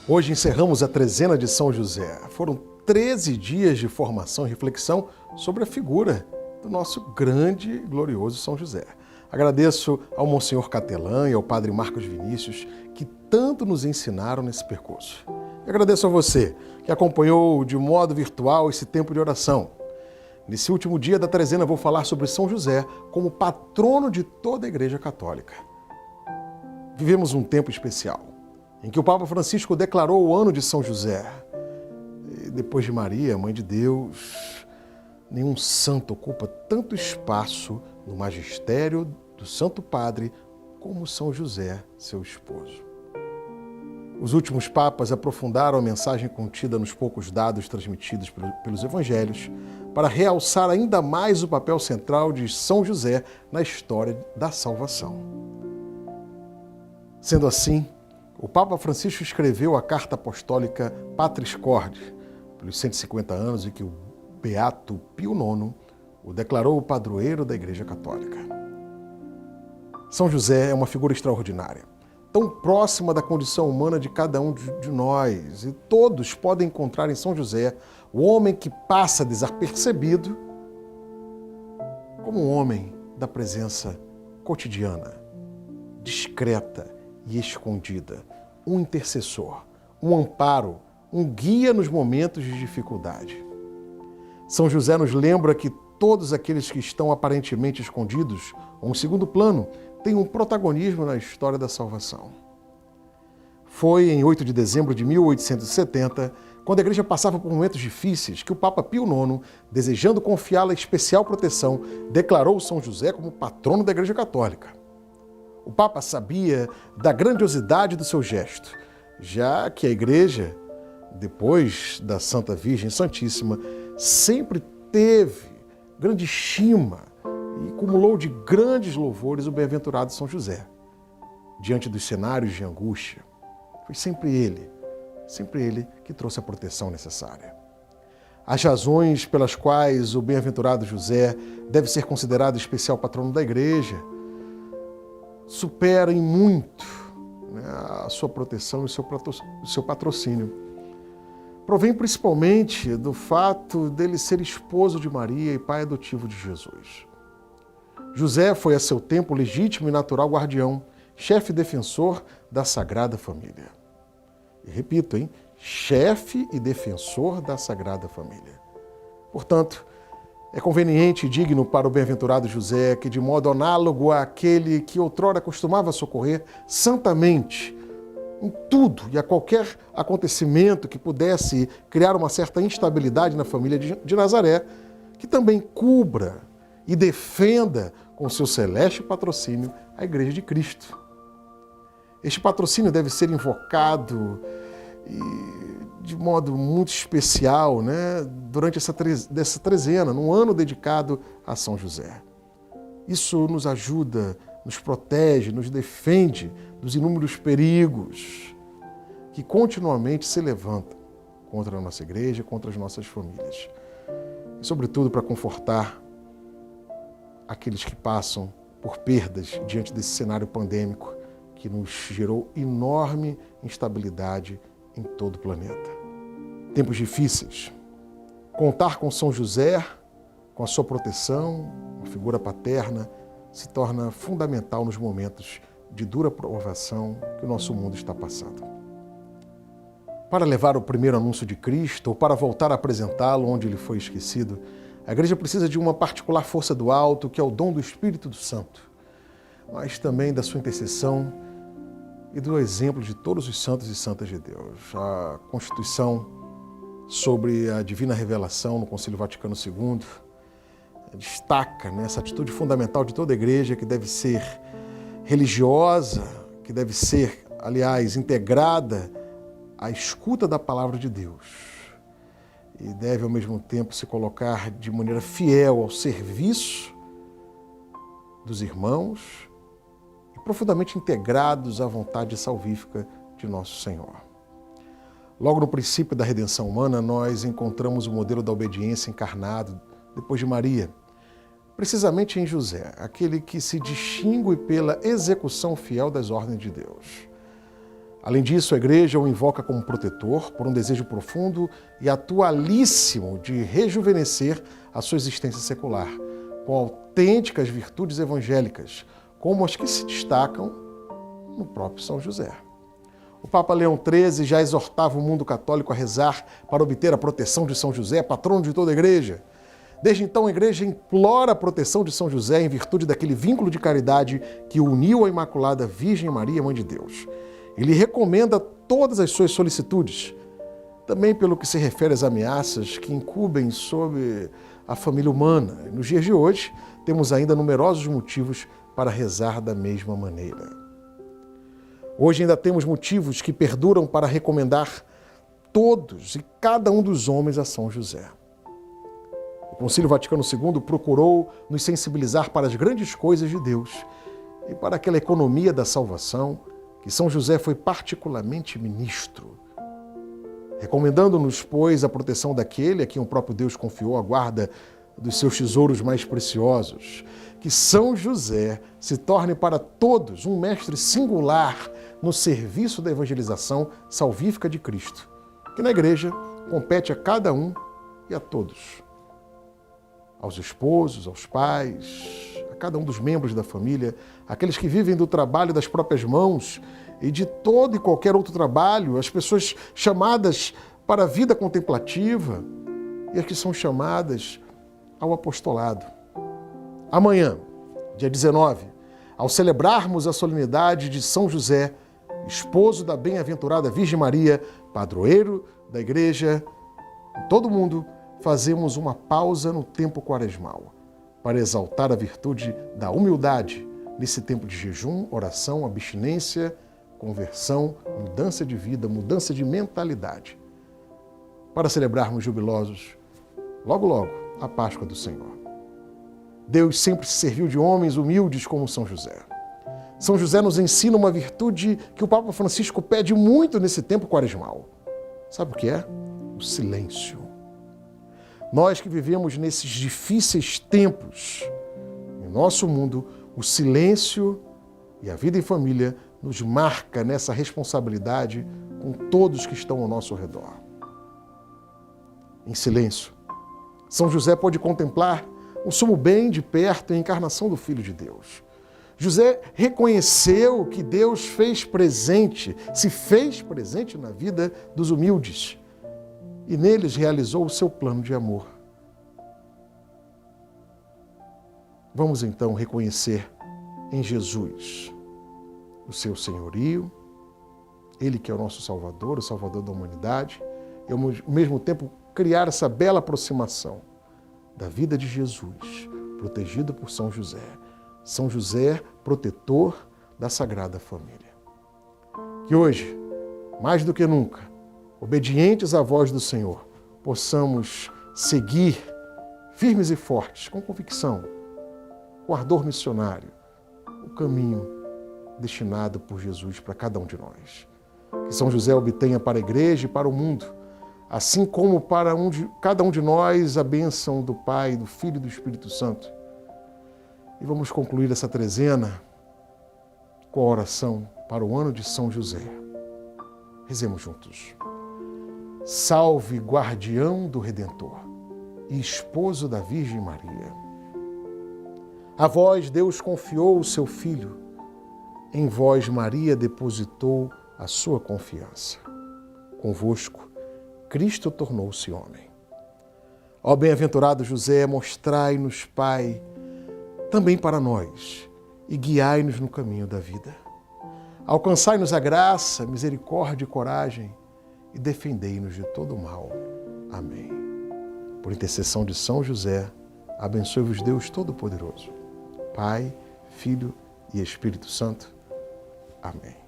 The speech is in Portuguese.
Hoje encerramos a trezena de São José. Foram 13 dias de formação e reflexão sobre a figura do nosso grande e glorioso São José. Agradeço ao Monsenhor Catelã e ao Padre Marcos Vinícius, que tanto nos ensinaram nesse percurso. E agradeço a você, que acompanhou de modo virtual esse tempo de oração. Nesse último dia da trezena, vou falar sobre São José como patrono de toda a Igreja Católica. Vivemos um tempo especial, em que o Papa Francisco declarou o ano de São José. E depois de Maria, Mãe de Deus, nenhum santo ocupa tanto espaço no magistério do Santo Padre como São José, seu esposo. Os últimos papas aprofundaram a mensagem contida nos poucos dados transmitidos pelos evangelhos para realçar ainda mais o papel central de São José na história da salvação. Sendo assim, o Papa Francisco escreveu a carta apostólica Patris Corde, pelos 150 anos em que o Beato Pio IX o declarou o padroeiro da Igreja Católica. São José é uma figura extraordinária, tão próxima da condição humana de cada um de nós, e todos podem encontrar em São José o homem que passa desapercebido como um homem da presença cotidiana, discreta e escondida, um intercessor, um amparo, um guia nos momentos de dificuldade. São José nos lembra que todos aqueles que estão aparentemente escondidos ou em segundo plano têm um protagonismo na história da salvação. Foi em 8 de dezembro de 1870, quando a Igreja passava por momentos difíceis, que o Papa Pio IX, desejando confiá-la especial proteção, declarou São José como patrono da Igreja Católica. O Papa sabia da grandiosidade do seu gesto, já que a Igreja, depois da Santa Virgem Santíssima, sempre teve grande estima e acumulou de grandes louvores o bem-aventurado São José. Diante dos cenários de angústia, foi sempre ele que trouxe a proteção necessária. As razões pelas quais o bem-aventurado José deve ser considerado especial patrono da Igreja superam em muito a sua proteção e o seu patrocínio. Provém principalmente do fato dele ser esposo de Maria e pai adotivo de Jesus. José foi a seu tempo legítimo e natural guardião, chefe e defensor da Sagrada Família. E repito, chefe e defensor da Sagrada Família. Portanto, é conveniente e digno para o bem-aventurado José que, de modo análogo àquele que outrora costumava socorrer santamente em tudo e a qualquer acontecimento que pudesse criar uma certa instabilidade na família de Nazaré, que também cubra e defenda com seu celeste patrocínio a Igreja de Cristo. Este patrocínio deve ser invocado de modo muito especial, durante essa trezena, num ano dedicado a São José. Isso nos ajuda, nos protege, nos defende dos inúmeros perigos que continuamente se levantam contra a nossa igreja, contra as nossas famílias. E, sobretudo, para confortar aqueles que passam por perdas diante desse cenário pandêmico que nos gerou enorme instabilidade em todo o planeta. Tempos difíceis. Contar com São José, com a sua proteção, uma figura paterna, se torna fundamental nos momentos de dura provação que o nosso mundo está passando. Para levar o primeiro anúncio de Cristo, ou para voltar a apresentá-lo onde ele foi esquecido, a Igreja precisa de uma particular força do alto, que é o dom do Espírito Santo, mas também da sua intercessão e do exemplo de todos os santos e santas de Deus. A Constituição sobre a Divina Revelação no Concílio Vaticano II destaca essa atitude fundamental de toda a Igreja, que deve ser religiosa, que deve ser, aliás, integrada à escuta da Palavra de Deus e deve, ao mesmo tempo, se colocar de maneira fiel ao serviço dos irmãos e profundamente integrados à vontade salvífica de nosso Senhor. Logo no princípio da redenção humana, nós encontramos o modelo da obediência encarnado depois de Maria, precisamente em José, aquele que se distingue pela execução fiel das ordens de Deus. Além disso, a Igreja o invoca como protetor por um desejo profundo e atualíssimo de rejuvenescer a sua existência secular, com autênticas virtudes evangélicas, como as que se destacam no próprio São José. O Papa Leão XIII já exortava o mundo católico a rezar para obter a proteção de São José, patrono de toda a Igreja. Desde então, a Igreja implora a proteção de São José em virtude daquele vínculo de caridade que o uniu à Imaculada Virgem Maria, Mãe de Deus. Ele recomenda todas as suas solicitudes, também pelo que se refere às ameaças que incumbem sobre a família humana. Nos dias de hoje, temos ainda numerosos motivos para rezar da mesma maneira. Hoje ainda temos motivos que perduram para recomendar todos e cada um dos homens a São José. O Concílio Vaticano II procurou nos sensibilizar para as grandes coisas de Deus e para aquela economia da salvação que São José foi particularmente ministro, recomendando-nos, pois, a proteção daquele a quem o próprio Deus confiou a guarda dos seus tesouros mais preciosos. Que São José se torne para todos um mestre singular no serviço da evangelização salvífica de Cristo, que na Igreja compete a cada um e a todos, aos esposos, aos pais, a cada um dos membros da família, aqueles que vivem do trabalho das próprias mãos e de todo e qualquer outro trabalho, as pessoas chamadas para a vida contemplativa e as que são chamadas ao apostolado. Amanhã, dia 19, ao celebrarmos a solenidade de São José, esposo da bem-aventurada Virgem Maria, padroeiro da Igreja, em todo o mundo, fazemos uma pausa no tempo quaresmal para exaltar a virtude da humildade nesse tempo de jejum, oração, abstinência, conversão, mudança de vida, mudança de mentalidade, para celebrarmos jubilosos, logo, logo, a Páscoa do Senhor. Deus sempre se serviu de homens humildes como São José. São José nos ensina uma virtude que o Papa Francisco pede muito nesse tempo quaresmal. Sabe o que é? O silêncio. Nós que vivemos nesses difíceis tempos, em nosso mundo, o silêncio e a vida em família nos marca nessa responsabilidade com todos que estão ao nosso redor. Em silêncio, São José pode contemplar o sumo bem de perto e a encarnação do Filho de Deus. José reconheceu que Deus se fez presente na vida dos humildes e neles realizou o seu plano de amor. Vamos então reconhecer em Jesus o seu senhorio, Ele que é o nosso Salvador, o Salvador da humanidade, e ao mesmo tempo criar essa bela aproximação da vida de Jesus, protegido por São José. São José, protetor da Sagrada Família. Que hoje, mais do que nunca, obedientes à voz do Senhor, possamos seguir firmes e fortes, com convicção, com ardor missionário, o caminho destinado por Jesus para cada um de nós. Que São José obtenha para a Igreja e para o mundo, assim como para cada um de nós, a bênção do Pai, do Filho e do Espírito Santo. E vamos concluir essa trezena com a oração para o ano de São José. Rezemos juntos. Salve, guardião do Redentor e esposo da Virgem Maria. A vós Deus confiou o seu Filho, em vós Maria depositou a sua confiança. Convosco, Cristo tornou-se homem. Ó bem-aventurado José, mostrai-nos, Pai, também para nós, e guiai-nos no caminho da vida. Alcançai-nos a graça, misericórdia e coragem, e defendei-nos de todo o mal. Amém. Por intercessão de São José, abençoe-vos Deus Todo-Poderoso, Pai, Filho e Espírito Santo. Amém.